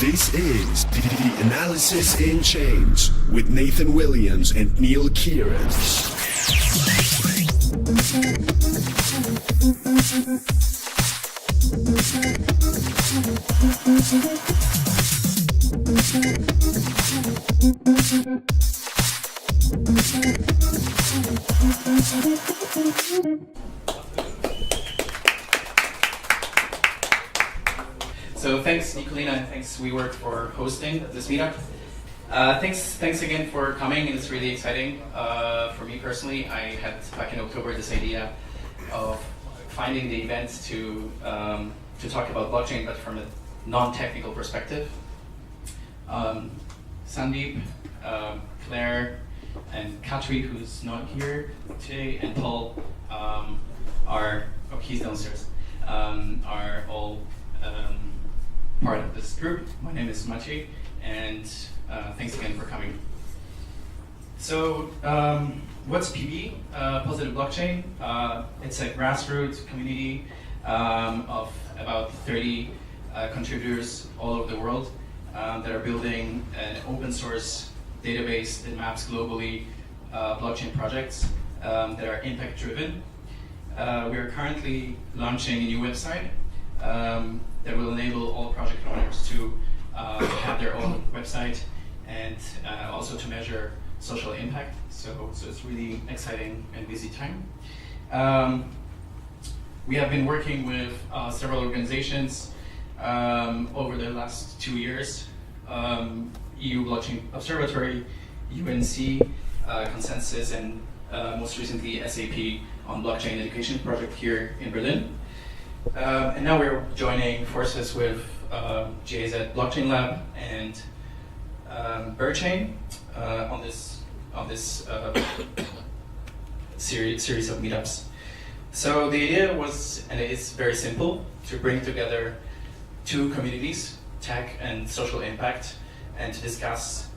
This is the Analysis in Change with Nathan Williams and Neil Kieran. So thanks Nicolina and thanks WeWork for hosting this meetup. Thanks again for coming. It's really exciting for me personally. I had back in October this idea of finding the event to talk about blockchain, but from a non-technical perspective. Sandeep, Claire, and Katri, who's not here today, and Paul he's downstairs, are all part of this group. My name is Maciej, and thanks again for coming. So, what's PB? Positive Blockchain. It's a grassroots community of about 30 contributors all over the world that are building an open source database that maps globally blockchain projects that are impact driven. We are currently launching a new website that will enable all project owners to have their own website and also to measure social impact. So it's really exciting and busy time. We have been working with several organizations over the last 2 years. EU Blockchain Observatory, UNC, Consensus, and most recently SAP on Blockchain Education Project here in Berlin. And now we're joining forces with GAZ Blockchain Lab and Birdchain on this series of meetups. So the idea was, and it is very simple, to bring together two communities, tech and social impact, and to discuss,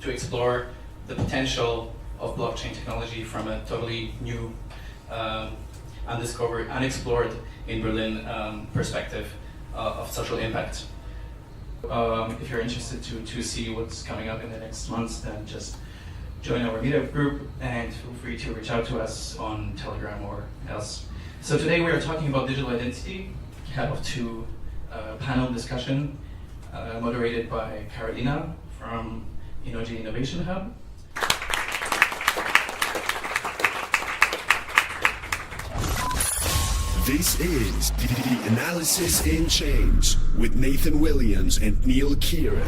to explore the potential of blockchain technology from a totally new, undiscovered, unexplored in Berlin perspective of social impact. If you're interested to see what's coming up in the next months, then just join our meetup group and feel free to reach out to us on Telegram or else. So today we are talking about digital identity. We have two panel discussion moderated by Carolina from Innogy Innovation Hub. This is the Analysis in Change with Nathan Williams and Neil Kieran.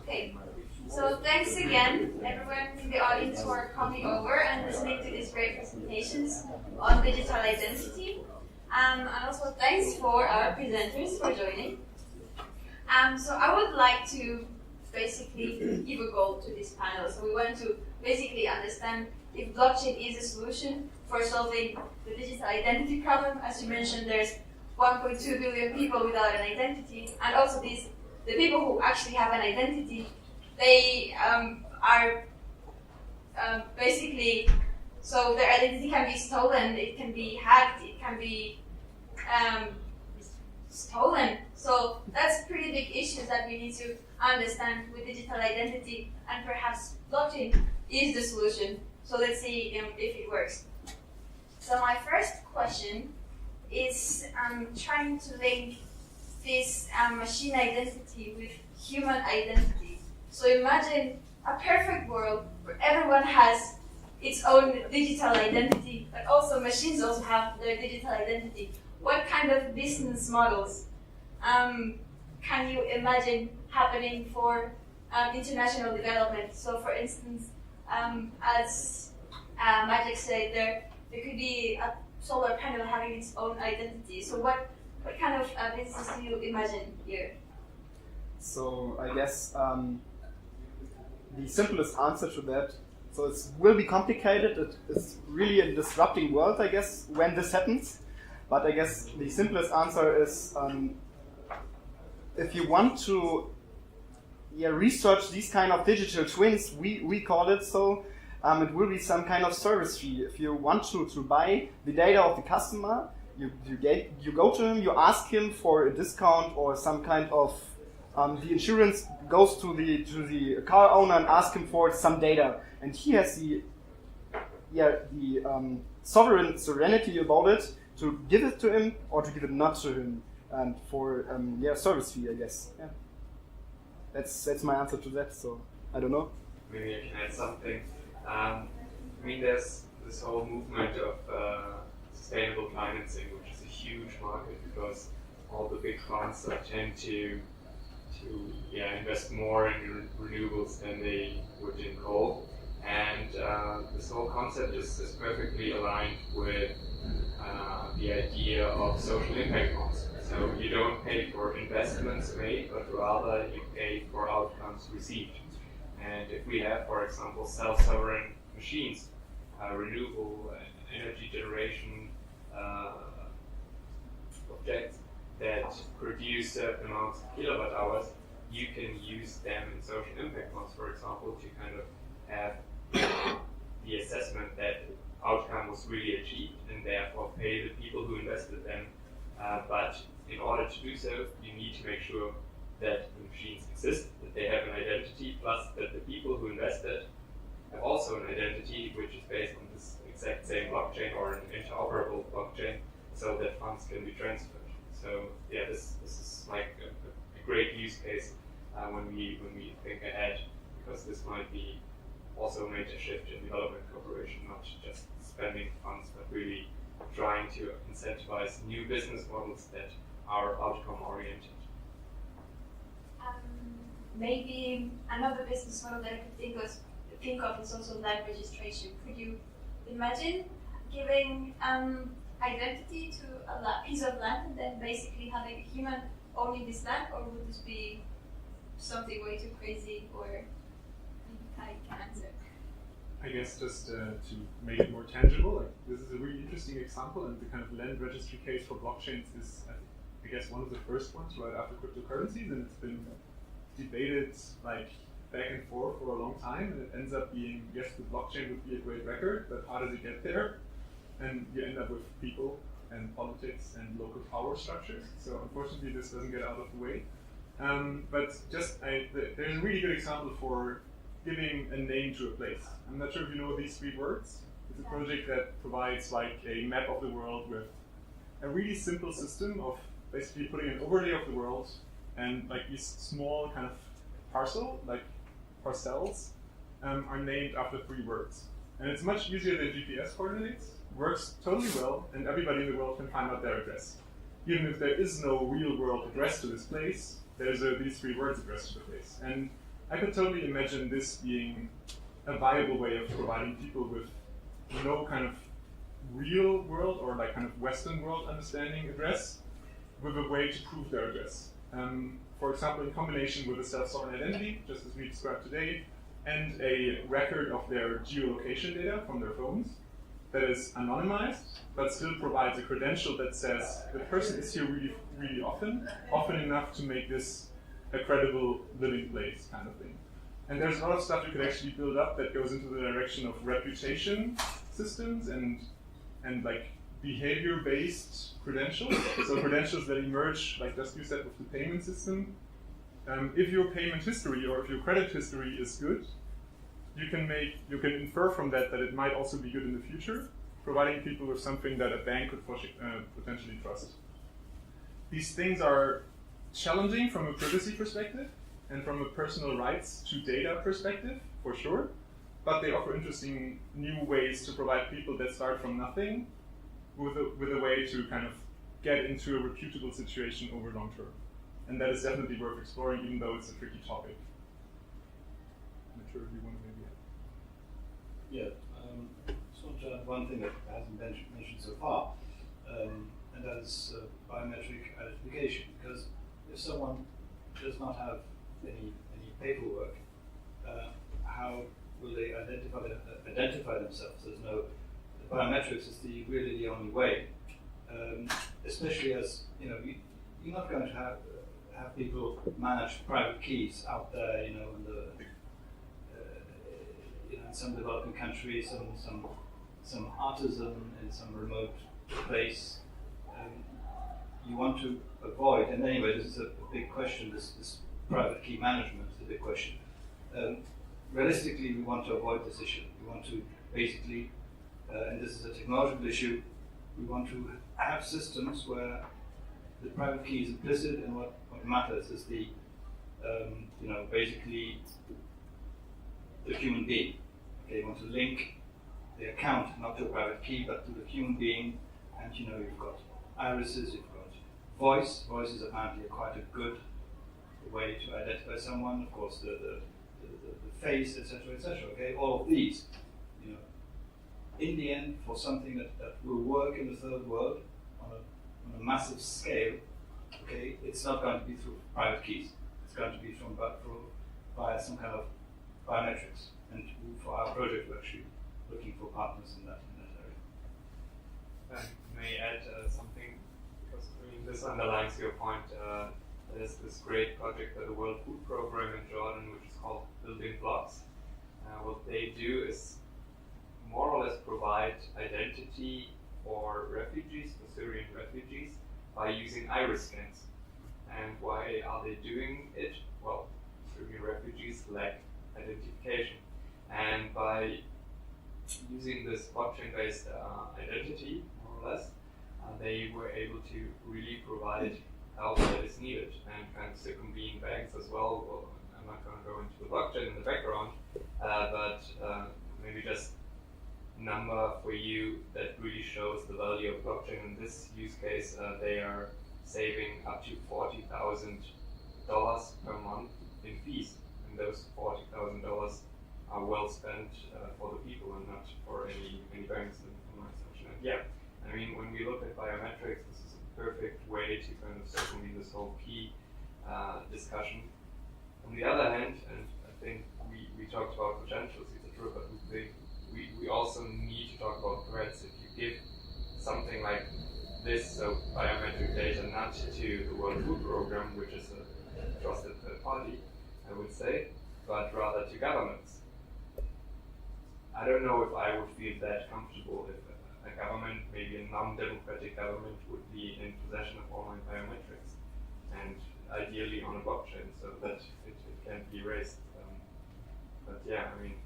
Okay, so thanks again, everyone in the audience for coming over and listening to these great presentations on digital identity. And also thanks for our presenters for joining. So I would like to basically give a goal to this panel. So we want to basically understand if blockchain is a solution for solving the digital identity problem. As you mentioned, there's 1.2 billion people without an identity, and also the people who actually have an identity, they are basically, so their identity can be stolen, it can be hacked, it can be stolen. So that's pretty big issues that we need to understand with digital identity, and perhaps blockchain is the solution. So let's see if it works. So my first question is trying to link this machine identity with human identity. So imagine a perfect world where everyone has its own digital identity, but also machines also have their digital identity. What kind of business models can you imagine happening for international development? So for instance, as Maciej said, there could be a solar panel having its own identity. So what kind of business do you imagine here? So I guess the simplest answer to that, so it will be complicated. It is really a disrupting world, I guess, when this happens. But I guess the simplest answer is if you want to research these kind of digital twins, we call it so, it will be some kind of service fee. If you want to buy the data of the customer, you go to him, you ask him for a discount or some kind of the insurance goes to the car owner and asks him for some data, and he has the sovereignty about it to give it to him or to give it not to him, and for service fee, I guess. Yeah, that's my answer to that. So I don't know. Maybe I can add something. I mean, there's this whole movement of sustainable financing, which is a huge market because all the big funds tend to invest more in renewables than they would in coal. And this whole concept is perfectly aligned with the idea of social impact bonds. So you don't pay for investments made, but rather you pay for outcomes received. And if we have, for example, self-sovereign machines, renewable energy generation objects that produce certain amounts of kilowatt hours, you can use them in social impact bonds, for example, to kind of have the assessment that outcome was really achieved and therefore pay the people who invested them. But in order to do so, you need to make sure that the machines exist, that they have an identity, plus that the people who invested have also an identity which is based on this exact same blockchain or an interoperable blockchain, so that funds can be transferred. So yeah, this is like a great use case when we think ahead, because this might be also a major shift in development cooperation, not just spending funds, but really trying to incentivize new business models that are outcome oriented. Maybe another business model that I could think of is also land registration. Could you imagine giving identity to a piece of land and then basically having a human owning this land, or would this be something way too crazy, or I can answer? I guess just to make it more tangible, like this is a really interesting example, and the kind of land registry case for blockchains is, I guess, one of the first ones right after cryptocurrencies, and it's been debated like back and forth for a long time, and it ends up being, yes, the blockchain would be a great record, but how does it get there? And you end up with people and politics and local power structures. So unfortunately, this doesn't get out of the way. But just there's a really good example for giving a name to a place. I'm not sure if you know these 3 words. It's a project that provides like a map of the world with a really simple system of basically putting an overlay of the world, and like these small kind of parcels are named after 3 words. And it's much easier than GPS coordinates, works totally well, and everybody in the world can find out their address. Even if there is no real world address to this place, there's these 3 words addressed to the place. And I could totally imagine this being a viable way of providing people with no kind of real world or like kind of Western world understanding address, with a way to prove their address. For example, in combination with a self-sovereign identity, just as we described today, and a record of their geolocation data from their phones that is anonymized, but still provides a credential that says the person is here really, really often enough to make this a credible living place kind of thing. And there's a lot of stuff you could actually build up that goes into the direction of reputation systems and like behavior-based credentials. So credentials that emerge, like just you said, with the payment system. If your payment history or if your credit history is good, you can infer from that it might also be good in the future, providing people with something that a bank could potentially trust. These things are challenging from a privacy perspective and from a personal rights to data perspective, for sure, but they offer interesting new ways to provide people that start from nothing with a way to kind of get into a reputable situation over long term. And that is definitely worth exploring, even though it's a tricky topic. I'm not sure if you want to maybe add. Yeah, so to add one thing that hasn't been mentioned so far, and that is biometric identification. Because if someone does not have any paperwork, how will they identify themselves? There's no biometrics is really the only way especially as you're not going to have people manage private keys out there, in some developing country, some artisan in some remote place. You want to avoid, and anyway, this is a big question. This private key management is a big question. Realistically, we want to avoid this issue. We want to basically, and this is a technological issue, we want to have systems where the private key is implicit, and what matters is the, basically the human being. Okay, you want to link the account not to a private key, but to the human being, and you've got irises, you've got voice. Voice is apparently quite a good way to identify someone. Of course, the face, etc., etc. Okay, all of these. In the end, for something that will work in the third world on a massive scale, okay, it's not going to be through private keys. It's going to be via some kind of biometrics. And for our project, we're actually looking for partners in that area. May I add something, because this underlines your point. There's this great project at the World Food Program in Jordan, which is called Building Blocks. What they do is more or less provide identity for refugees, for Syrian refugees, by using iris scans. And why are they doing it? Well, Syrian refugees lack identification. And by using this blockchain-based identity, more or less, they were able to really provide help that is needed and kind of circumvene banks as well. Well, I'm not going to go into the blockchain in the background, but maybe just number for you that really shows the value of blockchain. In this use case, they are saving up to $40,000 per month in fees, and those $40,000 are well spent for the people and not for any banks in my assumption. And yeah, I mean, when we look at biometrics, this is a perfect way to kind of circumvene this whole key discussion. On the other hand, and I think we talked about potentials, etc., but we also need to talk about threats. If you give something like this, so biometric data, not to the World Food Program, which is a trusted third party, I would say, but rather to governments. I don't know if I would feel that comfortable if a government, maybe a non-democratic government, would be in possession of all my biometrics, and ideally on a blockchain, so that it can't be erased. But yeah, I mean,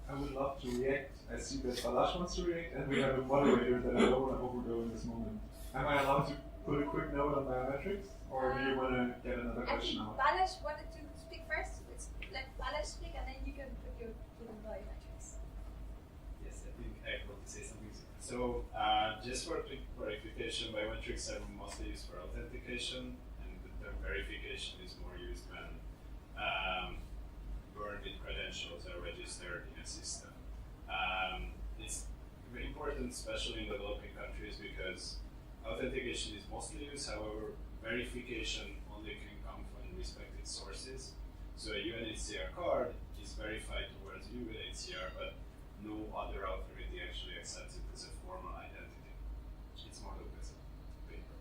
I would love to react. I see that Balazs wants to react, and we have a moderator that I don't want to overgo in this moment. Am I allowed to put a quick note on biometrics, or do you want to get another question out? Balazs wanted to speak first. Let's let Balazs speak, and then you can put your on biometrics. Yes, I think I want to say something. So, just for verification, biometrics are mostly used for authentication, and the term verification is more used when burned credentials are registered in a system. It's very important, especially in developing countries, because authentication is mostly used. However, verification only can come from respected sources. So a UNHCR card is verified towards UNHCR, but no other authority actually accepts it as a formal identity. It's modeled as a paper.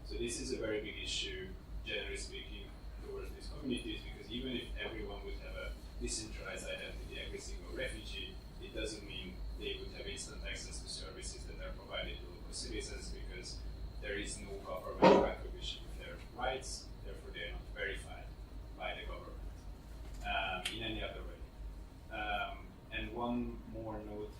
So this is a very big issue, generally speaking, towards these communities, because even if everyone would have a decentralized identity, every single refugee, it doesn't mean they would have instant access to services that are provided to local citizens, because there is no government recognition of their rights, therefore they are not verified by the government in any other way. And one more note,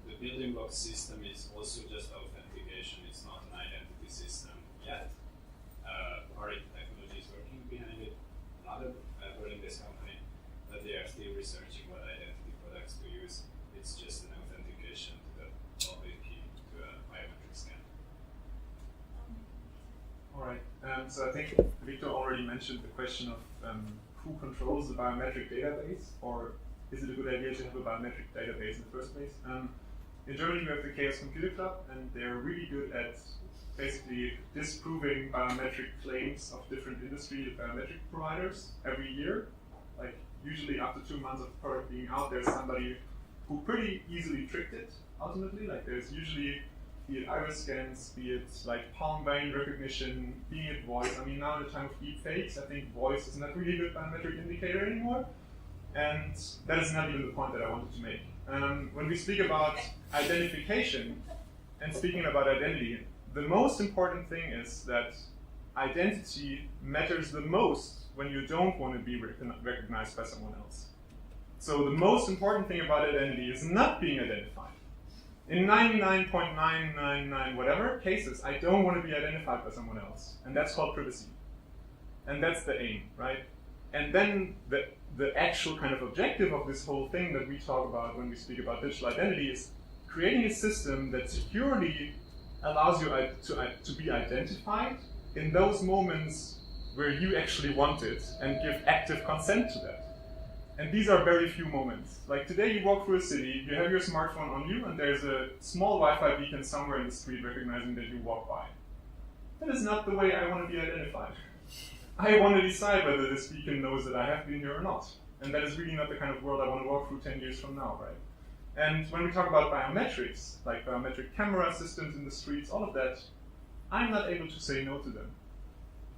the building block system is also just authentication, it's not an identity system yet. Parity Technology is working behind it, another in this company, but they are still researching what identity products to use. It's just an authentication to the public key to a biometric scan. All right. So I think Victor already mentioned the question of who controls the biometric database, or is it a good idea to have a biometric database in the first place? In Germany, we have the Chaos Computer Club, and they're really good at basically disproving biometric claims of different industry biometric providers every year. Like usually after 2 months of product being out, there's somebody who pretty easily tricked it, ultimately. Like there's usually, be it iris scans, be it like palm vein recognition, be it voice. I mean, now in the time of deepfakes, I think voice is not really a good biometric indicator anymore. And that is not even the point that I wanted to make. When we speak about identification and speaking about identity, the most important thing is that identity matters the most when you don't want to be recognized by someone else. So the most important thing about identity is not being identified. In 99.999 whatever cases, I don't want to be identified by someone else. And that's called privacy. And that's the aim, right? And then the actual kind of objective of this whole thing that we talk about when we speak about digital identity is creating a system that securely allows you to be identified in those moments where you actually want it and give active consent to that. And these are very few moments. Like today you walk through a city, you have your smartphone on you, and there's a small Wi-Fi beacon somewhere in the street recognizing that you walk by. That is not the way I want to be identified. I want to decide whether this beacon knows that I have been here or not. And that is really not the kind of world I want to walk through 10 years from now, right? And when we talk about biometrics, like biometric camera systems in the streets, all of that, I'm not able to say no to them.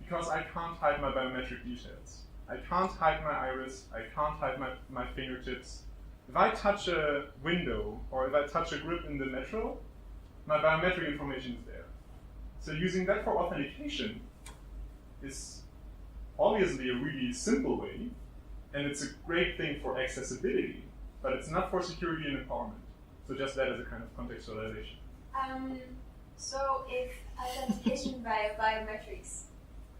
Because I can't hide my biometric details. I can't hide my iris, I can't hide my fingertips. If I touch a window, or if I touch a grip in the metro, my biometric information is there. So using that for authentication is obviously a really simple way, and it's a great thing for accessibility, but it's not for security and empowerment. So just that as a kind of contextualization. So if authentication via biometrics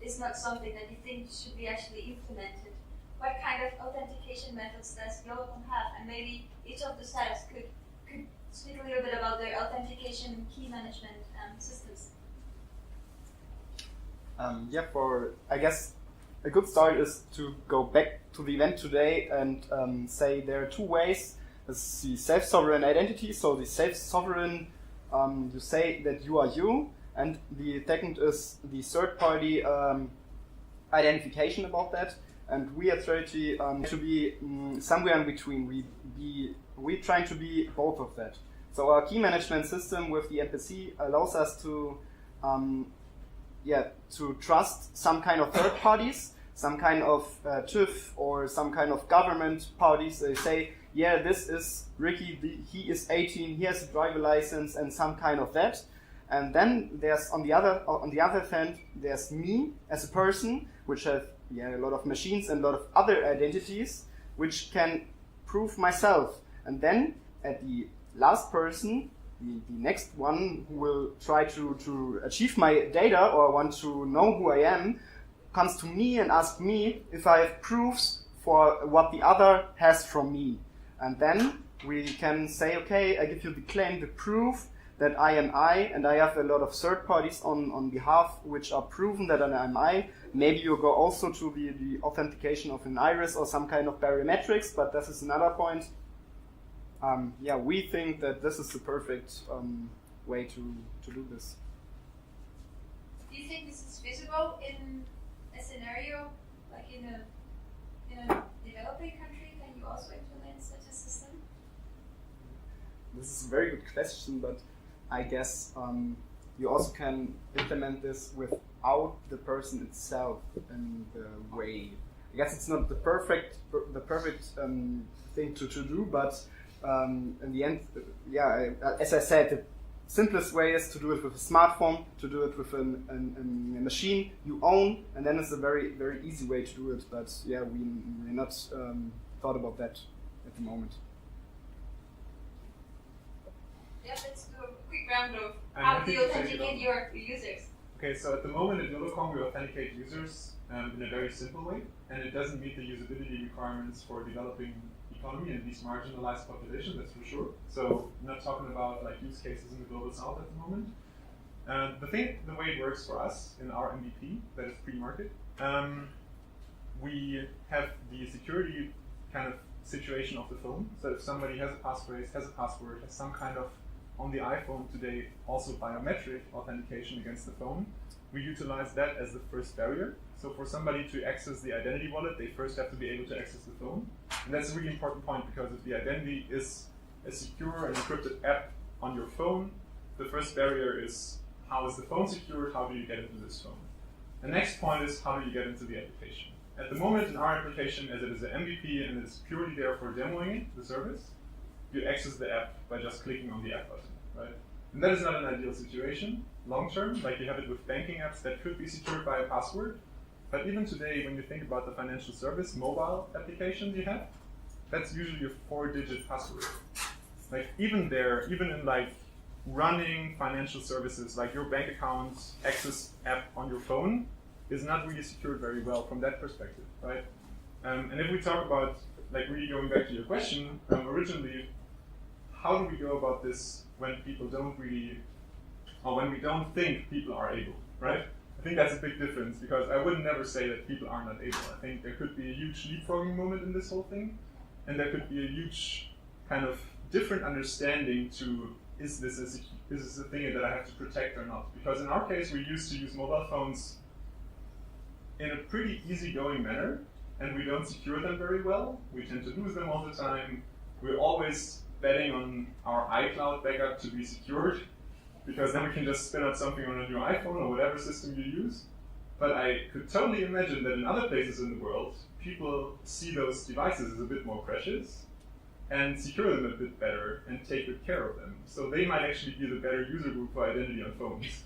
is not something that you think should be actually implemented, what kind of authentication methods does Jolocom have? And maybe each of the sites could speak a little bit about their authentication and key management systems. I guess a good start is to go back to the event today and say there are two ways. It's the self-sovereign identity, so the self-sovereign, you say that you are you, and the second is the third-party identification about that. And we at Spherity to be somewhere in between. We're trying to be both of that. So our key management system with the MPC allows us to to trust some kind of third parties, some kind of TÜV or some kind of government parties. They say, yeah, this is Ricky, he is 18, he has a driver license and some kind of that. And then there's on the other hand, there's me as a person, which have a lot of machines and a lot of other identities, which can prove myself. And then at the last person, the next one who will try to achieve my data or want to know who I am, comes to me and asks me if I have proofs for what the other has from me. And then we can say, okay, I give you the claim, the proof that I am I, and I have a lot of third parties on behalf which are proven that I am I. Maybe you go also to the authentication of an iris or some kind of biometrics, but this is another point. We think that this is the perfect way to do this. Do you think this is feasible in a scenario like in a developing country? Can you also implement such a system? This is a very good question, but I guess you also can implement this without the person itself in the way. I guess it's not the perfect thing to do, but in the end, as I said, the simplest way is to do it with a smartphone, to do it with a machine you own, and then it's a very, very easy way to do it. But we're not thought about that at the moment. Yeah, let's do a quick round of how do you authenticate your users? Okay, so at the moment at Jolocom we authenticate users in a very simple way, and it doesn't meet the usability requirements for developing economy and these marginalized populations, that's for sure. So I'm not talking about like use cases in the global south at the moment. The way it works for us in our MVP, that is pre-market, we have the security kind of situation of the phone. So if somebody has a passphrase, has a password, has some kind of, on the iPhone today, also biometric authentication against the phone, we utilize that as the first barrier. So for somebody to access the identity wallet, they first have to be able to access the phone. And that's a really important point, because if the identity is a secure and encrypted app on your phone, the first barrier is how is the phone secured, how do you get into this phone? The next point is how do you get into the application? At the moment in our application, as it is an MVP and it's purely there for demoing the service, you access the app by just clicking on the app button, right? And that is not an ideal situation, long term, like you have it with banking apps that could be secured by a password. But even today, when you think about the financial service mobile applications you have, that's usually a 4-digit password. Like even there, even in like running financial services, like your bank account access app on your phone is not really secured very well from that perspective, right? And if we talk about, like really going back to your question, originally, how do we go about this when people don't really, or when we don't think people are able, right? I think that's a big difference because I would never say that people are not able. I think there could be a huge leapfrogging moment in this whole thing, and there could be a huge kind of different understanding to is this a thing that I have to protect or not? Because in our case, we used to use mobile phones in a pretty easygoing manner, and we don't secure them very well. We tend to lose them all the time. We're always betting on our iCloud backup to be secured, because then we can just spin up something on a new iPhone or whatever system you use. But I could totally imagine that in other places in the world, people see those devices as a bit more precious and secure them a bit better and take good care of them. So they might actually be the better user group for identity on phones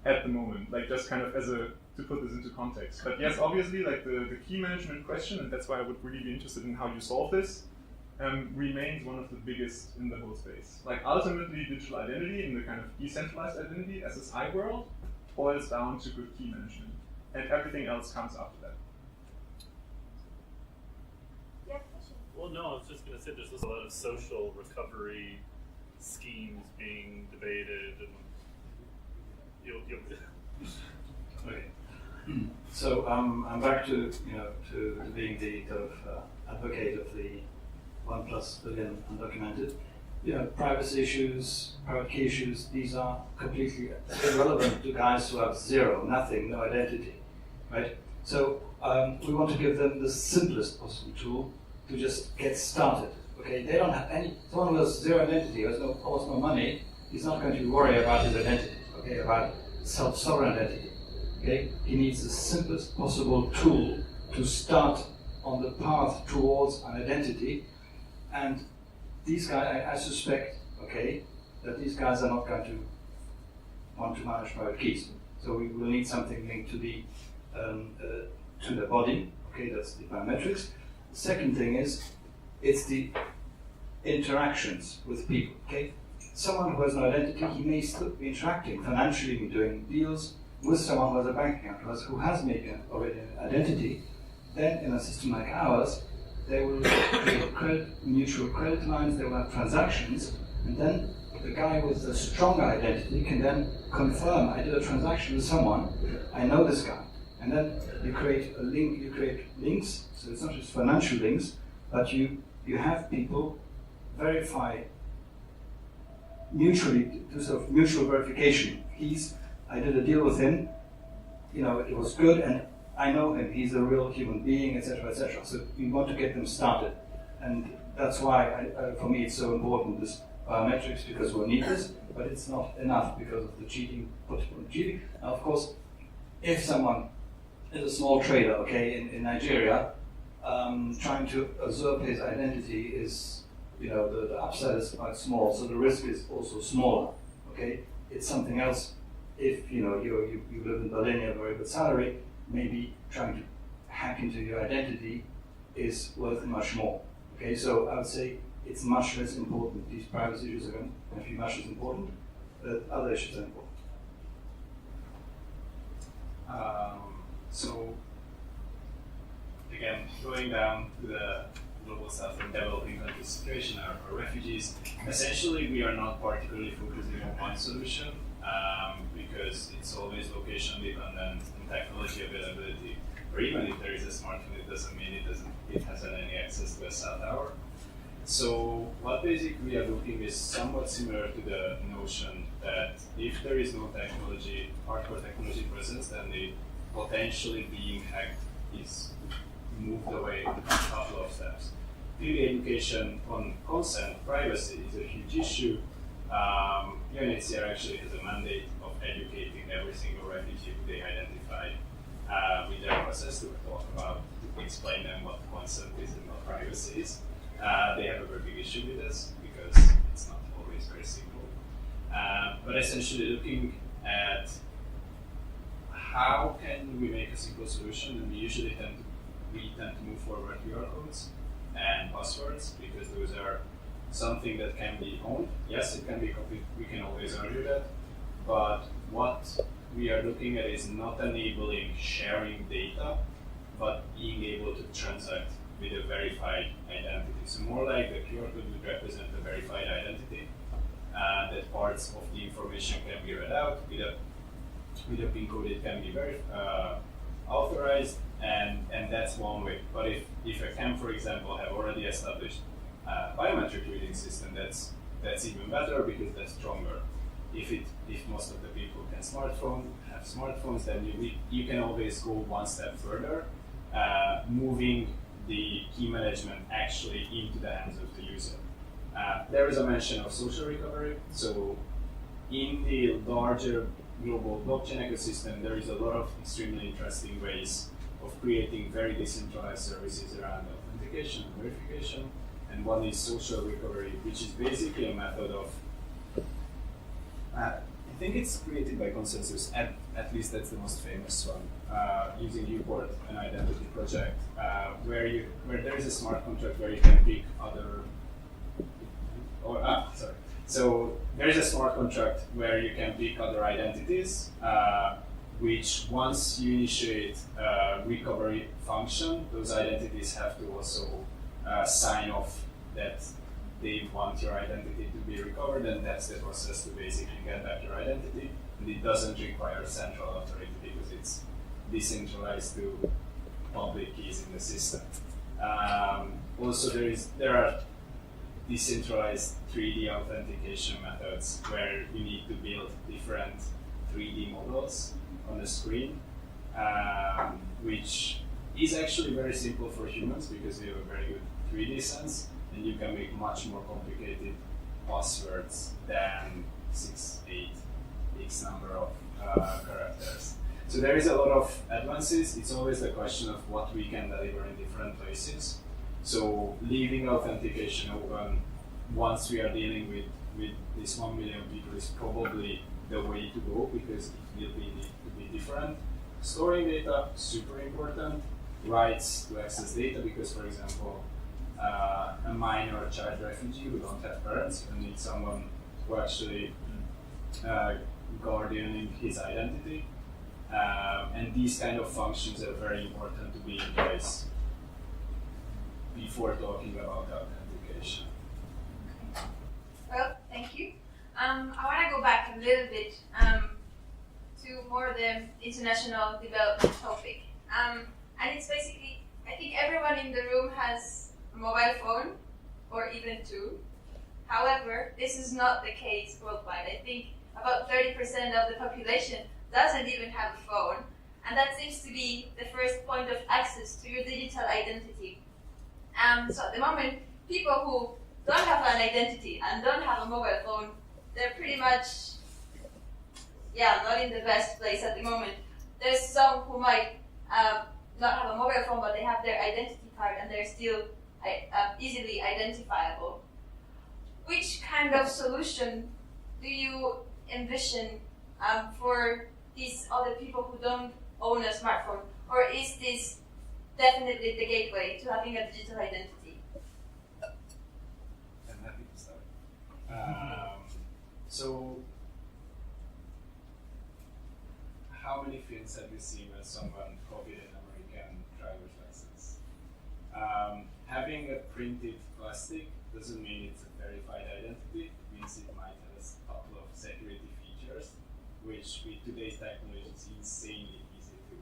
at the moment, like just kind of as a, to put this into context. But yes, obviously, like the key management question, and that's why I would really be interested in how you solve this, remains one of the biggest in the whole space. Like ultimately, digital identity in the kind of decentralized identity SSI world boils down to good key management, and everything else comes after that. Yeah, question. Well, no, I was just going to say there's just a lot of social recovery schemes being debated, and Okay. So I'm back to to being the sort of advocate of the 1+ billion undocumented. Privacy issues, private key issues, these are completely irrelevant to guys who have zero, nothing, no identity, right? So we want to give them the simplest possible tool to just get started. Okay, they don't have any. Someone who has zero identity, who has almost no money, is not going to worry about his identity. Okay, about self-sovereign identity. Okay, he needs the simplest possible tool to start on the path towards an identity. And these guys, I suspect, okay, that these guys are not going to want to manage private keys. So we will need something linked to the to the body. Okay, that's the biometrics. The second thing is, it's the interactions with people. Okay, someone who has no identity, he may still be interacting financially, doing deals with someone who has a bank account, who has maybe already an identity. Then, in a system like ours, they will create mutual credit lines, they will have transactions, and then the guy with the stronger identity can then confirm, I did a transaction with someone, I know this guy. And then you create a link, you create links, so it's not just financial links, but you have people verify mutually, do sort of mutual verification. I did a deal with him, it was good, and I know him, he's a real human being, etc., etc. So you want to get them started. And that's why, for me, it's so important, this biometrics, because we'll need this, but it's not enough because of the cheating, possible cheating. Now, of course, if someone is a small trader, okay, in Nigeria, trying to usurp his identity is, the upside is quite small, so the risk is also smaller, okay? It's something else if, you live in Berlin, you have a very good salary, maybe trying to hack into your identity is worth much more. Okay, so I would say it's much less important. These privacy issues are going to be much less important, but other issues are important. So, again, going down to the global south and developing country situation, our refugees, essentially we are not particularly focusing on one solution because it's always location dependent and technology availability. Or even if there is a smartphone, it doesn't mean it has any access to a cell tower. So what basically we are looking is somewhat similar to the notion that if there is no technology, hardcore technology presence, then the potentially being hacked is moved away a couple of steps. clearly education on consent, privacy is a huge issue. UNHCR actually has a mandate of educating every single refugee who they identify with their process to talk about, to explain them what consent is and what privacy is. They have a very big issue with this because it's not always very simple. But essentially looking at how can we make a simple solution, and we usually tend to move forward QR codes and passwords because those are something that can be owned. Yes, it can be copied, we can always argue that, but what we are looking at is not enabling sharing data, but being able to transact with a verified identity. So more like the QR code would represent a verified identity, that parts of the information can be read out with a PIN code. It can be authorized, and that's one way. But if a camp, for example, have already established a biometric reading system, that's even better because that's stronger. If most of the people have smartphones, then you can always go one step further, moving the key management actually into the hands of the user. There is a mention of social recovery. So in the larger global blockchain ecosystem, there is a lot of extremely interesting ways of creating very decentralized services around authentication and verification. And one is social recovery, which is basically a method of, I think it's created by consensus, at least that's the most famous one, using Uport, an identity project, where there is a smart contract where you can pick other, So there is a smart contract where you can pick other identities, which once you initiate a recovery function, those identities have to also sign off that they want your identity to be recovered, and that's the process to basically get back your identity. And it doesn't require central authority because it's decentralized to public keys in the system. Also, there are decentralized 3D authentication methods where you need to build different 3D models on the screen, which is actually very simple for humans because we have a very good 3D sense, and you can make much more complicated passwords than 6, 8, X number of characters. So there is a lot of advances. It's always the question of what we can deliver in different places. So leaving authentication open once we are dealing with this 1 million people is probably the way to go because it will need to be different. Storing data, super important. Rights to access data because, for example, a minor child refugee who don't have parents will need someone who actually guardianing his identity. And these kind of functions are very important to be in place before talking about authentication. Well, thank you. I want to go back a little bit to more the international development topic. And it's basically, I think everyone in the room has a mobile phone, or even two. However, this is not the case worldwide. I think about 30% of the population doesn't even have a phone, and that seems to be the first point of access to your digital identity. So at the moment, people who don't have an identity and don't have a mobile phone, they're pretty much, not in the best place at the moment. There's some who might not have a mobile phone, but they have their identity card and they're still easily identifiable. Which kind of solution do you envision for these other people who don't own a smartphone? Or is this definitely the gateway to having a digital identity? I'm happy to start. So, how many films have you seen where someone copied an American driver's license? Having a printed plastic doesn't mean it's a verified identity. It means it might have a couple of security features, which with today's technology is insanely easy to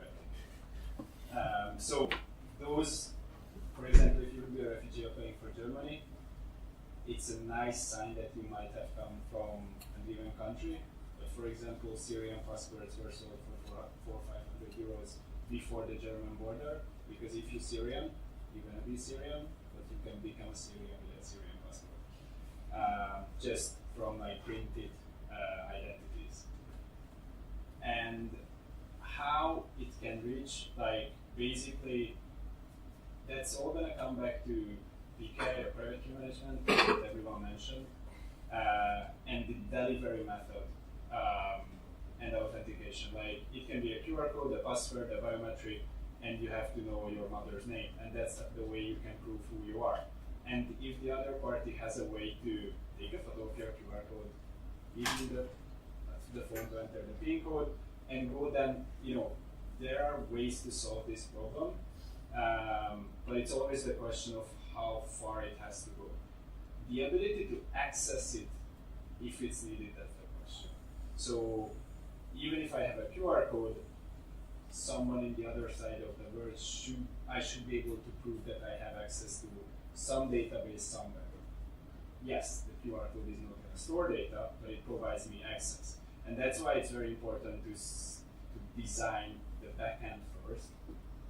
replicate. So those, for example, if you would be a refugee applying for Germany, it's a nice sign that you might have come from a given country. But for example, Syrian passports were sold for 400 or 500 euros before the German border, because if you're Syrian, you're going to be Syrian, but can become a Syrian with a Syrian passport, just from like printed identities. And how it can reach, like basically, that's all gonna come back to PK or private key management that everyone mentioned, and the delivery method and authentication. Like it can be a QR code, a password, a biometric, and you have to know your mother's name, and that's the way you can prove who you are. And if the other party has a way to take a photo of your QR code, give you the phone to enter the PIN code, and go, then there are ways to solve this problem. But it's always the question of how far it has to go. The ability to access it, if it's needed, that's the question. So even if I have a QR code, someone in the other side of the world I should be able to prove that I have access to some database somewhere. Yes, the QR code is not going to store data, but it provides me access. And that's why it's very important to design the backend first,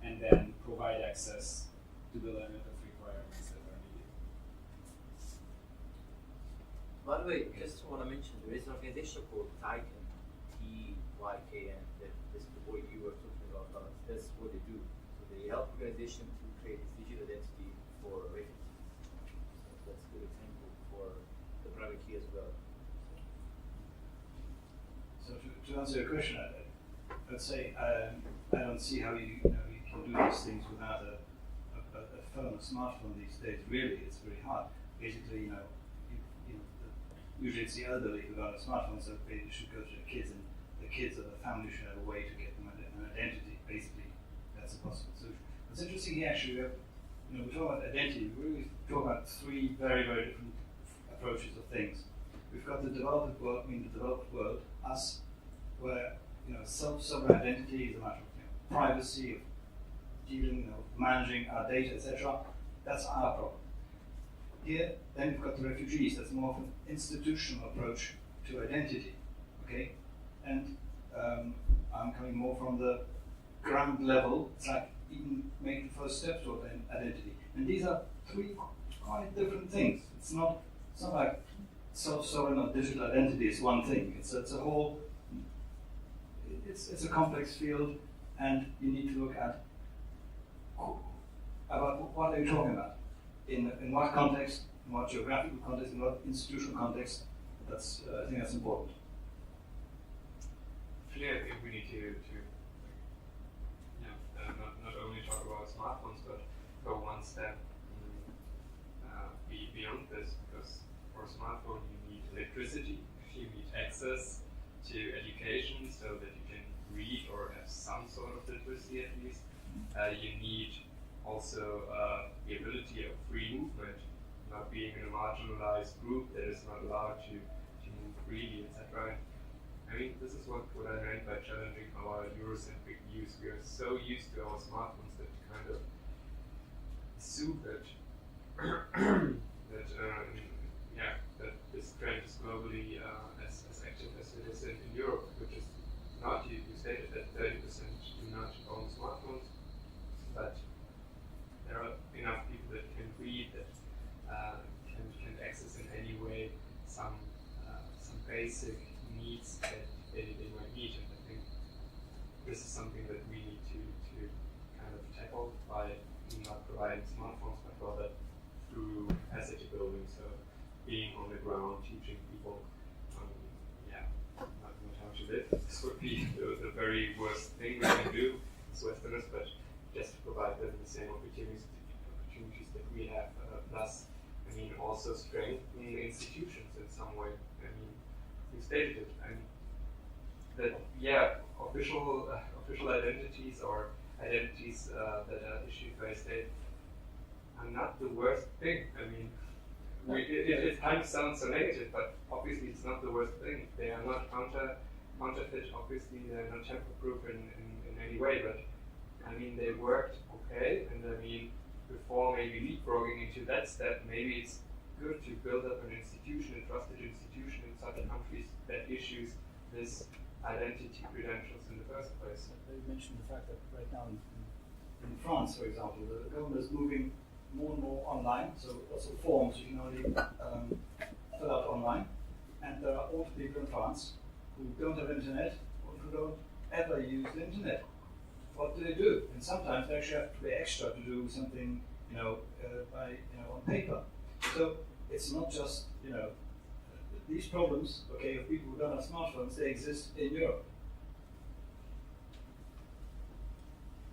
and then provide access to the limit of requirements that are needed. By the way, just want to mention, there is an organization called Taqanu, T-Y-K-N, that's what you were talking about. That's what they do. So they help organizations to create this digital identity for refugees. So that's a good example for the private key as well. So to answer your question, I'd say I don't see how you can do these things without a phone, a smartphone these days. Really, it's very hard. Basically, usually it's the elderly who got a smartphone, so they should go to the kids, and the kids or the family should have a way to get them an identity. Basically, that's a possible solution. What's interesting here, actually, we talk about identity. We really talk about three very, very different approaches of things. We've got the developed world, us, where self-sovereign identity is a matter of privacy, of dealing, managing our data, etc. That's our problem. Here, then we've got the refugees. That's more of an institutional approach to identity. Okay, and I'm coming more from the ground level. It's like even making the first step toward identity. And these are three quite different things. It's not like self-sovereign or digital identity is one thing. It's a whole. It's a complex field, and you need to look at about what are you talking about, in what context, in what geographical context, in what institutional context. I think that's important. Actually, I think we need to not only talk about smartphones, but go one step beyond this, because for a smartphone you need electricity, you need access to education so that you can read or have some sort of literacy at least. You need also the ability of free movement, not being in a marginalized group that is not allowed to move freely, etc. I mean, this is what I meant by challenging our Eurocentric views. We are so used to our smartphones that kind of assume that that this trend is globally as active as it is in Europe, which is not. You stated that 30% do not own smartphones, but there are enough people that can read, that can access in any way some basic needs that they might need. And I think this is something that we need to kind of tackle by not providing smartphones, but rather through capacity building. So being on the ground, teaching people, not how to live. This would be the very worst thing we can do as Westerners, but just to provide them the same opportunities that we have. Plus, I mean, also strengthen institutions in some way. I mean, you stated it. I mean, that official identities or identities that are issued by a state are not the worst thing. I mean, it kind of sounds so negative, but obviously it's not the worst thing. They are not counterfeit, obviously they're not tamper-proof in any way, but I mean, they worked okay, and I mean, before maybe leapfrogging into that step, maybe it's good to build up an institution, a trusted institution in such countries that issues this identity credentials in the first place. They mentioned the fact that right now in France, for example, the government is moving more and more online, so also forms you can only fill out online. And there are older people in France who don't have internet or who don't ever use the internet. What do they do? And sometimes they actually have to pay extra to do something, on paper. So it's not just, these problems, okay, of people who don't have smartphones, they exist in Europe.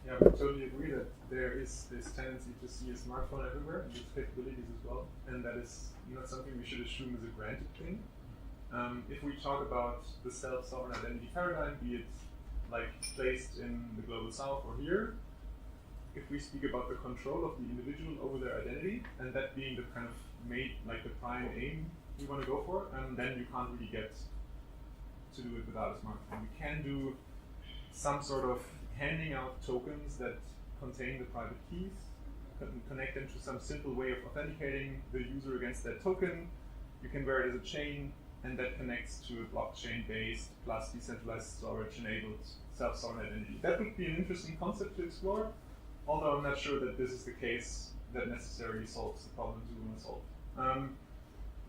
Yeah, we totally agree that there is this tendency to see a smartphone everywhere and its capabilities as well, and that is not something we should assume is a granted thing. If we talk about the self-sovereign identity paradigm, be it like placed in the global south or here, if we speak about the control of the individual over their identity, and that being the kind of the prime aim we want to go for, then you can't really get to do it without a smartphone. We can do some sort of handing out tokens that contain the private keys, connect them to some simple way of authenticating the user against that token. You can wear it as a chain, and that connects to a blockchain-based plus decentralized storage-enabled self-sovereign identity. That would be an interesting concept to explore, although I'm not sure that this is the case that necessarily solves the problems we want to solve.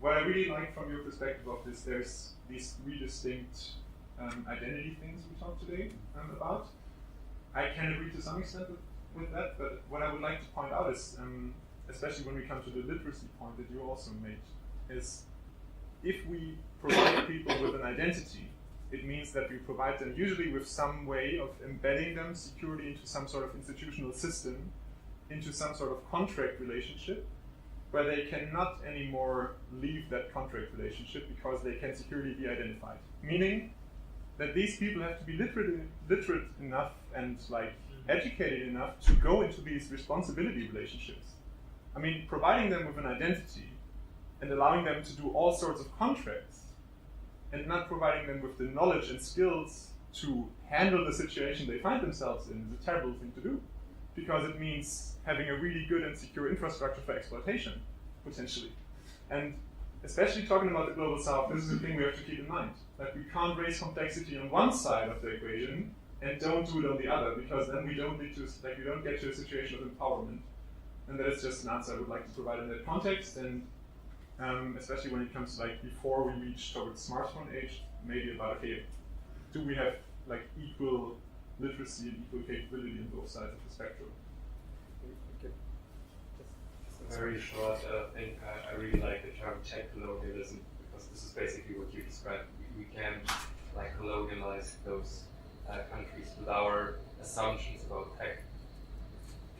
What I really like from your perspective of this, there's these three distinct identity things we talked today about. I can agree to some extent with that, but what I would like to point out is, especially when we come to the literacy point that you also made, is if we provide people with an identity, it means that we provide them usually with some way of embedding them securely into some sort of institutional system, into some sort of contract relationship, where they cannot anymore leave that contract relationship because they can securely be identified. Meaning that these people have to be literate enough and educated enough to go into these responsibility relationships. I mean, providing them with an identity and allowing them to do all sorts of contracts and not providing them with the knowledge and skills to handle the situation they find themselves in is a terrible thing to do, because it means having a really good and secure infrastructure for exploitation, potentially. And especially talking about the global south, this is a thing we have to keep in mind. That we can't raise complexity on one side of the equation and don't do it on the other, because then we don't get to a situation of empowerment. And that is just an answer I would like to provide in that context, and especially when it comes to before we reach towards smartphone age, maybe about, okay, do we have equal literacy and equal capability on both sides of the spectrum? Very short thing. I really like the term tech colonialism, because this is basically what you described. We can colonialize those countries with our assumptions about tech.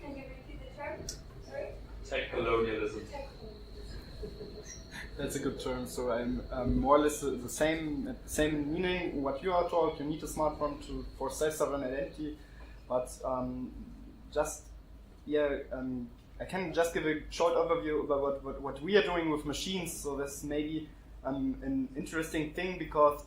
Can you repeat the term? Sorry? Tech colonialism. That's a good term. So I'm more or less the same meaning. What you are told, you need a smartphone for self-sovereign identity, but I can just give a short overview about what we are doing with machines. So this may be an interesting thing, because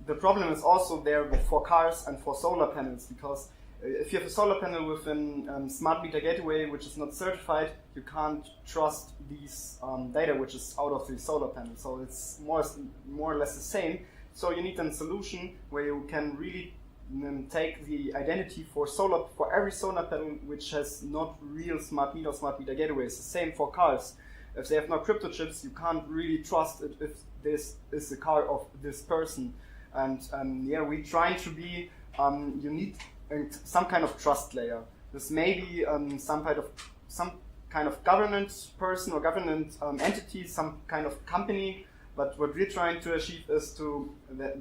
the problem is also there for cars and for solar panels, because if you have a solar panel with a smart meter gateway which is not certified, you can't trust these data which is out of the solar panel. So it's more or less the same. So you need a solution where you can really take the identity for every solar panel which has not real smart meter or smart meter gateways. The same for cars. If they have no crypto chips, you can't really trust it if this is the car of this person. And we're trying to be, you need some kind of trust layer. This may be some kind of governance person or government entity, some kind of company. But what we're trying to achieve is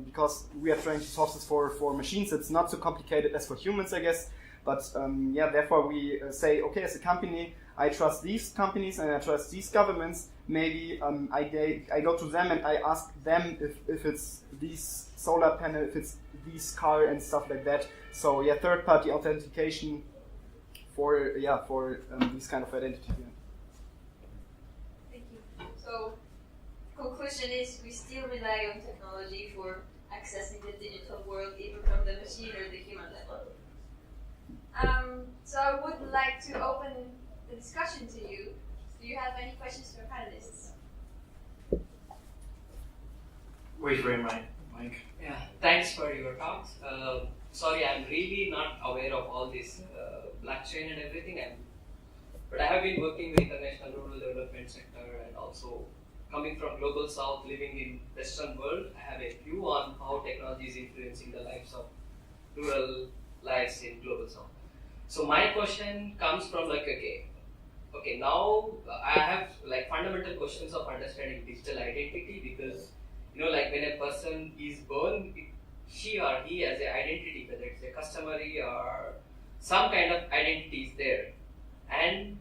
because we are trying to solve this for machines, it's not so complicated as for humans, I guess. But therefore we say, okay, as a company, I trust these companies and I trust these governments. Maybe I go to them and I ask them if it's these solar panel, if it's these car and stuff like that. So third-party authentication for these kind of identity. Yeah. Thank you. So, conclusion is we still rely on technology for accessing the digital world, even from the machine or the human level. So I would like to open the discussion to you. Do you have any questions for panelists? Wait for your mic. Yeah, thanks for your talks. Sorry, I'm really not aware of all this blockchain and everything. But I have been working with international rural development sector and also coming from global south, living in Western world, I have a view on how technology is influencing the lives of rural lives in global south. So my question comes from like, okay, now I have like fundamental questions of understanding digital identity because, like when a person is born, she or he has an identity, whether it's a customary or some kind of identity is there. And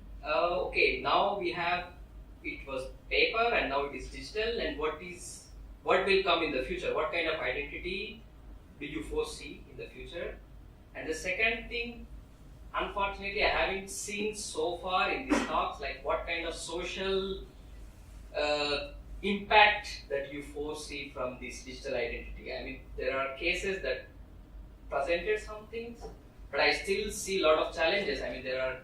now we have, it was paper and now it is digital, and what will come in the future? What kind of identity do you foresee in the future? And the second thing, unfortunately, I haven't seen so far in these talks, like what kind of social impact that you foresee from this digital identity. I mean, there are cases that presented some things, but I still see a lot of challenges. I mean, there are,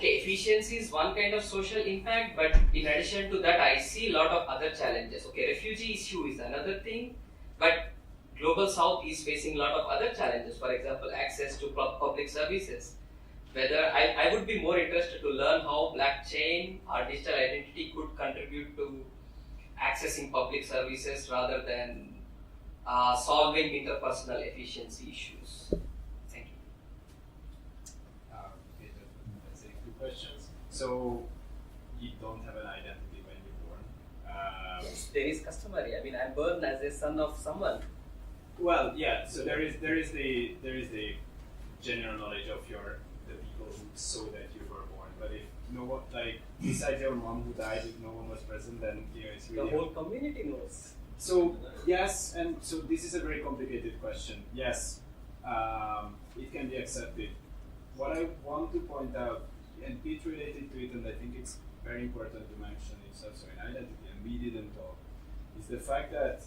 efficiency is one kind of social impact, but in addition to that, I see a lot of other challenges. Refugee issue is another thing, but Global South is facing a lot of other challenges. For example, access to public services. Whether I would be more interested to learn how blockchain or digital identity could contribute to accessing public services rather than solving interpersonal efficiency issues. Thank you. Okay, that's a good questions. So you don't have an identity when you're born. Yes, there is customary. I mean, I'm born as a son of someone. Well, yeah. So there is the general knowledge of the people who saw that you were born. But if besides your mom who died, if no one was present, then it's really the whole community knows. So yes, and so this is a very complicated question. Yes, it can be accepted. What I want to point out, and bit related to it, and I think it's very important to mention in self-sovereign identity, and we didn't talk, is the fact that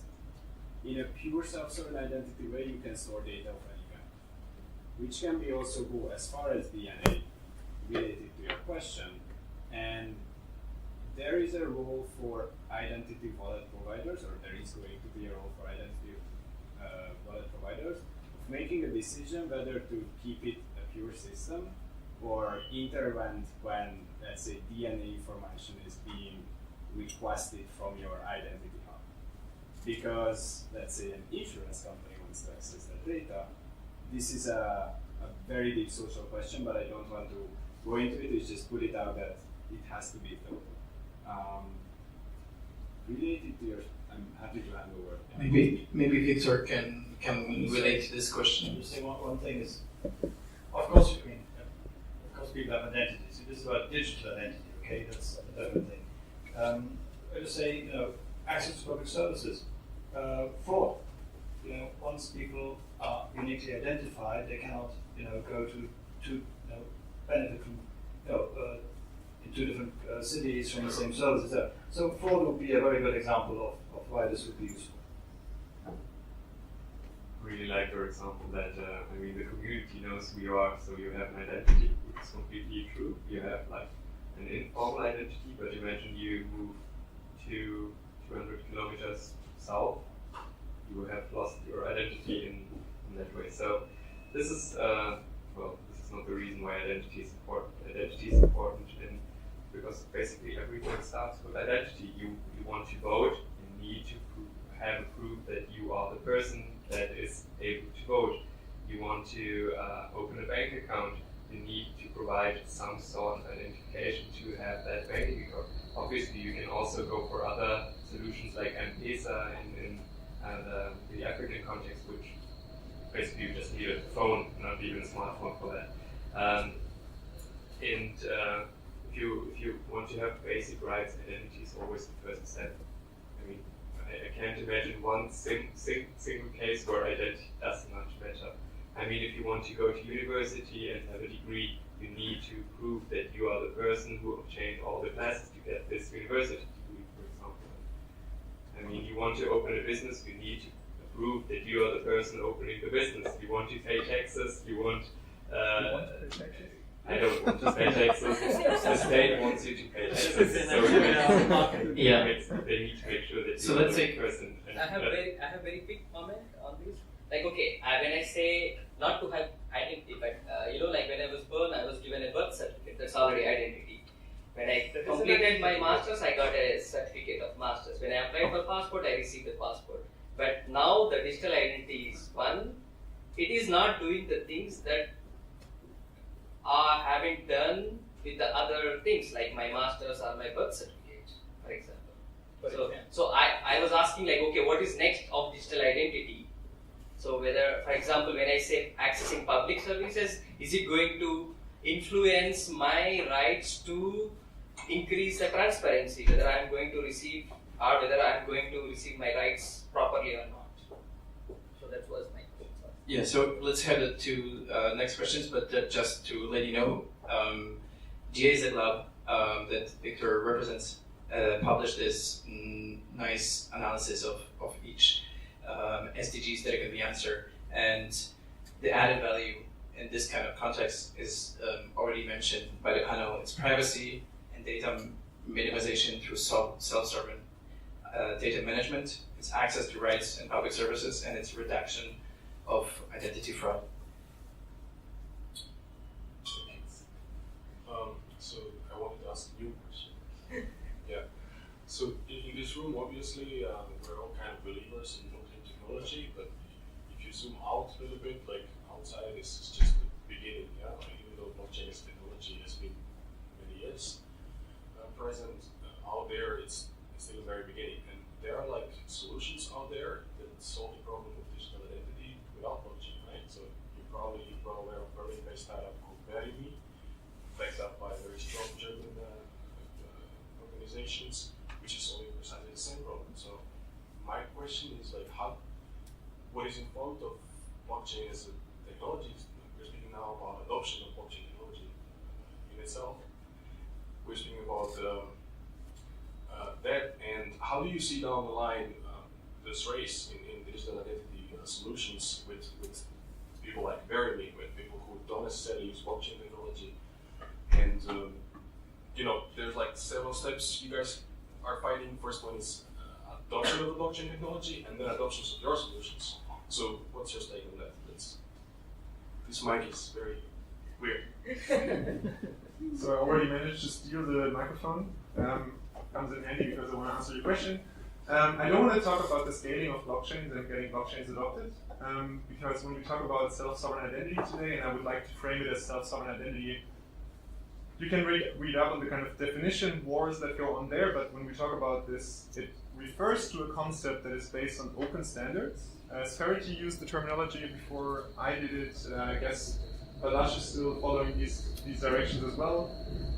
in a pure self-sovereign identity way, you can store data of any kind, which can be also go as far as DNA, related to your question. And there is a role for identity wallet providers, or there is going to be a role for identity wallet providers, of making a decision whether to keep it a pure system or intervene when, let's say, DNA information is being requested from your identity hub. Because, let's say, an insurance company wants to access that data, this is a very deep social question, but I don't want to go into it. It's just put it out that it has to be thought. Related to I'm happy to hand over. Maybe Victor can relate to this question. Just say one thing is, of course people have identities. It is about digital identity. Okay, that's a different thing. I just say, access to public services, fraud. Once people are uniquely identified, they cannot, go to benefit from, in two different cities from the same services. So fraud would be a very good example of why this would be useful. Really like your example that the community knows who you are, so you have an identity. It's completely true. You have like an informal identity, but you mentioned you moved to 200 kilometers south. You have lost your identity in that way. So this is this is not the reason why identity is important. Identity is important because basically everything starts with identity. You want to vote, you need to have a proof that you are the person that is able to vote. You want to open a bank account, you need to provide some sort of identification to have that banking account. Obviously, you can also go for other solutions like M-Pesa in the African context, which basically you just need a phone, not even a smartphone for that. If you want to have basic rights, identity is always the first step. I can't imagine one single case where identity does much better. If you want to go to university and have a degree, you need to prove that you are the person who obtained all the classes to get this university degree, for example. You want to open a business, you need to prove that you are the person opening the business. You want to pay taxes, you want I don't want to pay taxes. The state wants you to pay taxes. So they need to make sure that you're the person. I have very quick comment on this. like okay, when I say not to have identity, but like when I was born, I was given a birth certificate. That's already identity. When I completed my masters, I got a certificate of masters. When I applied for passport, I received the passport. But now the digital identity is one. It is not doing the things that are haven't done with the other things like my masters or my birth certificate, for example. So I was asking like, okay, what is next of digital identity? So whether, for example, when I say accessing public services, is it going to influence my rights to increase the transparency, whether I am going to receive or whether I am going to receive my rights properly or not? So that was my question. Yeah, so let's head to next questions, but just to let you know, GAZ Lab that Victor represents published this nice analysis of each SDGs that it can be answered, and the added value in this kind of context is already mentioned by the panel. It's privacy and data minimization through self-sovereign data management, it's access to rights and public services, and it's reduction of identity fraud. So I wanted to ask you a question. Yeah. So in this room, obviously, we're all kind of believers in blockchain technology, but if you zoom out a little bit, like outside, this is just the beginning. Yeah. Like, even though blockchain is technology has been many years present out there, it's still the very beginning, and there are like solutions out there that solve the problem of digital identity without blockchain, right? So you're probably well aware of Berlin-based startup called SpherityAleksander, backed up by very strong German organizations, which is solving precisely the same problem. So my question is like, what is in front of blockchain as a technology? We're speaking now about adoption of blockchain technology in itself. We're speaking about that, and how do you see down the line this race in digital identity solutions with people like Verily, with people who don't necessarily use blockchain technology? And there's like several steps you guys are fighting. First one is adoption of the blockchain technology, and then adoptions of your solutions. So what's your take on that? This mic is very weird. So I already managed to steal the microphone. Comes in handy because I want to answer your question. I don't want to talk about the scaling of blockchains and getting blockchains adopted, because when we talk about self-sovereign identity today, and I would like to frame it as self-sovereign identity, you can read up on the kind of definition wars that go on there, but when we talk about this, it refers to a concept that is based on open standards. Spherity used the terminology before I did it. I guess Balazs is still following these directions as well.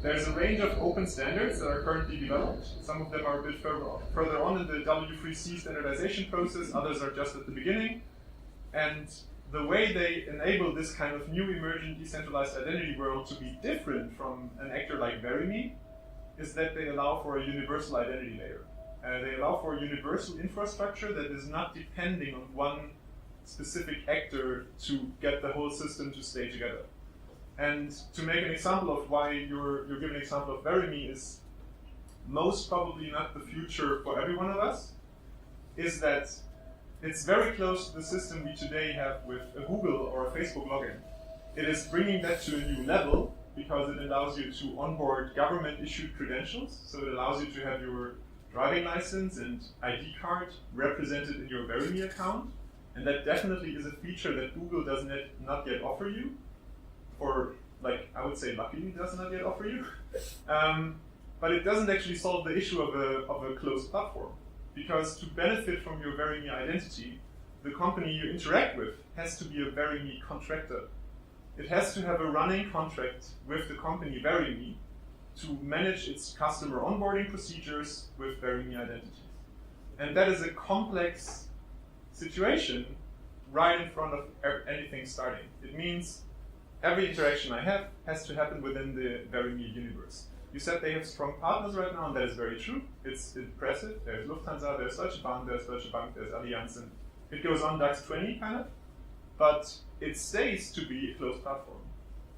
There's a range of open standards that are currently developed. Some of them are a bit further on in the W3C standardization process, others are just at the beginning. And the way they enable this kind of new emergent decentralized identity world to be different from an actor like Verily is that they allow for a universal identity layer. They allow for a universal infrastructure that is not depending on one specific actor to get the whole system to stay together. And to make an example of why you're giving an example of Verily is most probably not the future for every one of us, is that it's very close to the system we today have with a Google or a Facebook login. It is bringing that to a new level because it allows you to onboard government-issued credentials. So it allows you to have your driving license and ID card represented in your Verily account. And that definitely is a feature that Google does not yet offer you, or like I would say luckily does not yet offer you. But it doesn't actually solve the issue of a closed platform. Because to benefit from your Verily identity, the company you interact with has to be a Verily contractor. It has to have a running contract with the company Verily to manage its customer onboarding procedures with Verily identities. And that is a complex situation right in front of anything starting. It means every interaction I have has to happen within the Verily universe. You said they have strong partners right now, and that is very true. It's impressive. There's Lufthansa, there's Deutsche Bahn, there's Allianz, and it goes on DAX 20 kind of, but it stays to be a closed platform.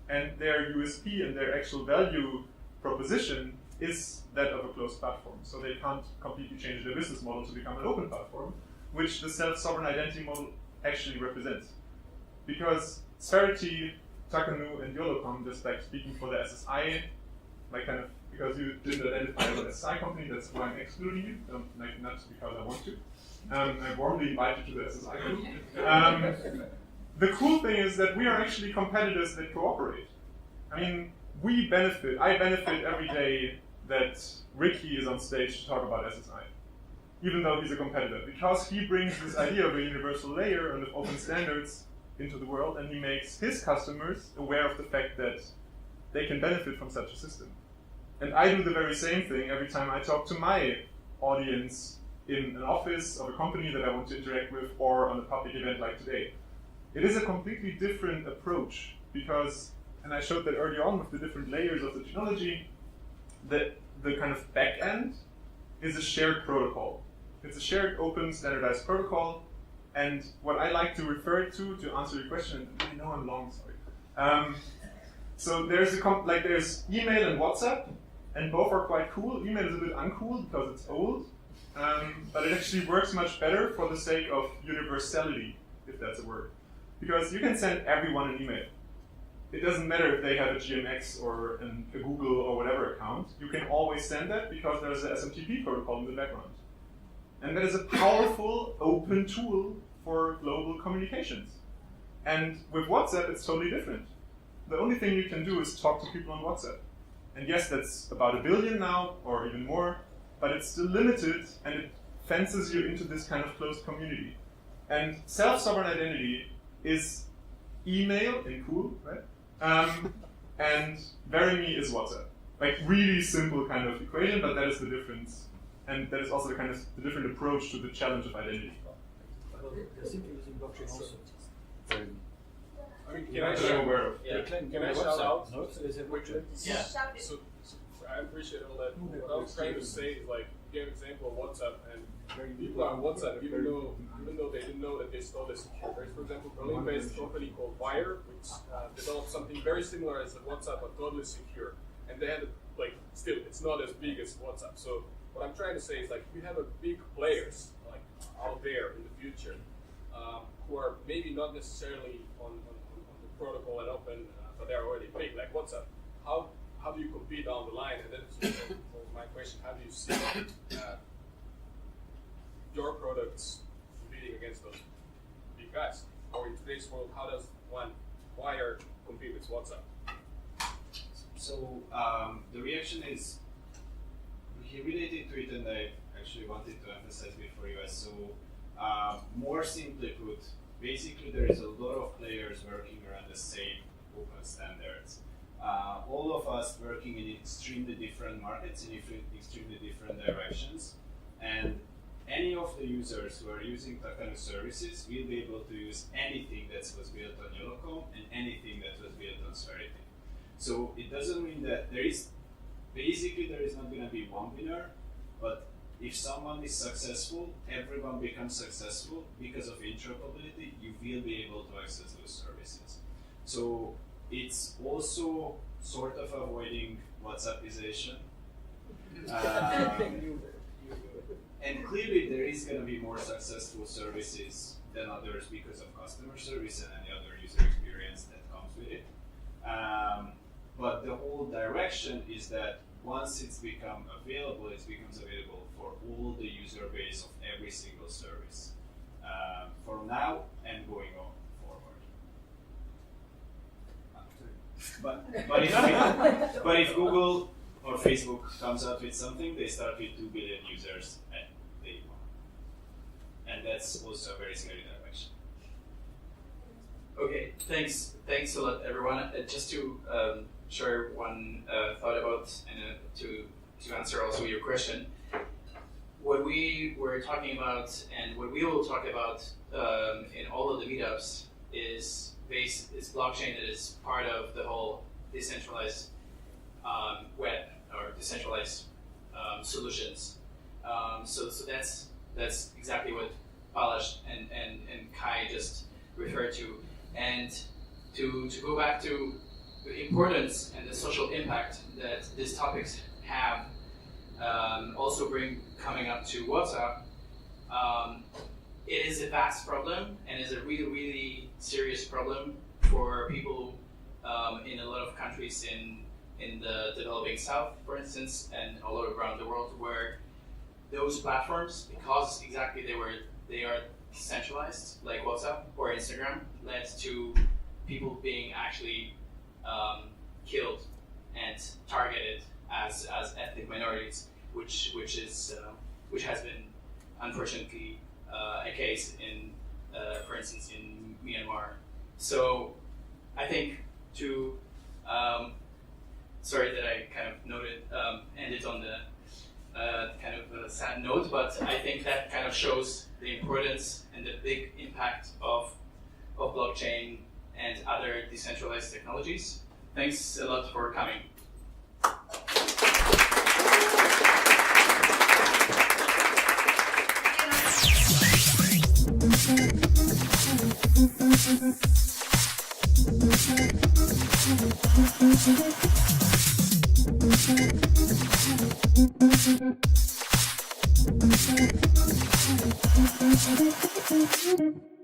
And their USP and their actual value proposition is that of a closed platform. So they can't completely change their business model to become an open platform, which the self-sovereign identity model actually represents. Because Spherity, Taqanu, and Jolocom, just like speaking for the SSI, like kind of, because you didn't identify as an SSI company, that's why I'm excluding you, like not because I want to. I warmly invite you to the SSI company. The cool thing is that we are actually competitors that cooperate. I mean, I benefit every day that Ricky is on stage to talk about SSI, even though he's a competitor, because he brings this idea of a universal layer and of open standards into the world, and he makes his customers aware of the fact that they can benefit from such a system. And I do the very same thing every time I talk to my audience in an office of a company that I want to interact with, or on a public event like today. It is a completely different approach because, and I showed that earlier on with the different layers of the technology, the kind of back end is a shared protocol. It's a shared open standardized protocol, and what I like to refer to answer your question, and I know I'm long, sorry. So there's there's email and WhatsApp, and both are quite cool. Email is a bit uncool because it's old, but it actually works much better for the sake of universality, if that's a word. Because you can send everyone an email. It doesn't matter if they have a GMX or a Google or whatever account. You can always send that because there's an SMTP protocol in the background. And that is a powerful, open tool for global communications. And with WhatsApp, it's totally different. The only thing you can do is talk to people on WhatsApp. And yes, that's about 1 billion now, or even more, but it's still limited, and it fences you into this kind of closed community. And self-sovereign identity is email in cool, right? And VeryMe is WhatsApp. Like really simple kind of equation, but that is the difference. And that is also the kind of the different approach to the challenge of identity. They're simply using blockchain also. I mean, can I shout out? No, so there's a blockchain. Yeah. So I appreciate all that. What I was trying to say is like, you gave an example of WhatsApp, and people are on WhatsApp even though they didn't know that they stole the secure. There's, for example, a Berlin-based company called Wire, which developed something very similar as a WhatsApp, but totally secure. And they had, still, it's not as big as WhatsApp. So what I'm trying to say is, we have a big players, out there in the future, who are maybe not necessarily on the protocol and open, but they're already big, like WhatsApp. How do you compete down the line? And that's my question: how do you see your products competing against those big guys? Or in today's world, how does one Wire compete with WhatsApp? So the reaction is he related to it, and I actually wanted to emphasize before you guys. So more simply put, basically there is a lot of players working around the same open standards. All of us working in extremely different markets, in extremely different directions, and any of the users who are using Taqanu services will be able to use anything that was built on Jolocom and anything that was built on Spherity. So it doesn't mean that there is not going to be one winner, but if someone is successful, everyone becomes successful because of interoperability. You will be able to access those services. So it's also sort of avoiding WhatsAppization. And clearly there is going to be more successful services than others because of customer service and any other user experience that comes with it. But the whole direction is that once it's become available, it becomes available for all the user base of every single service. From now and going on forward. But if Google or Facebook comes out with something, they start with 2 billion users at day 1. And that's also a very scary direction. Okay, thanks a lot, everyone. Just to share one thought about, and to answer also your question. What we were talking about, and what we will talk about in all of the meetups, is blockchain that is part of the whole decentralized web or decentralized solutions. So that's exactly what Balazs and Kai just referred to. And to go back to the importance and the social impact that these topics have, also coming up to WhatsApp, it is a vast problem and is a really, really serious problem for people in a lot of countries in the developing South, for instance, and all around the world, where those platforms, because exactly they are decentralized, like WhatsApp or Instagram, led to people being actually killed and targeted as ethnic minorities, which has been unfortunately a case in, for instance, in Myanmar. So I think to sorry that I kind of ended on the kind of a sad note, but I think that kind of shows the importance and the big impact of blockchain and other decentralized technologies. Thanks a lot for coming. Thank you.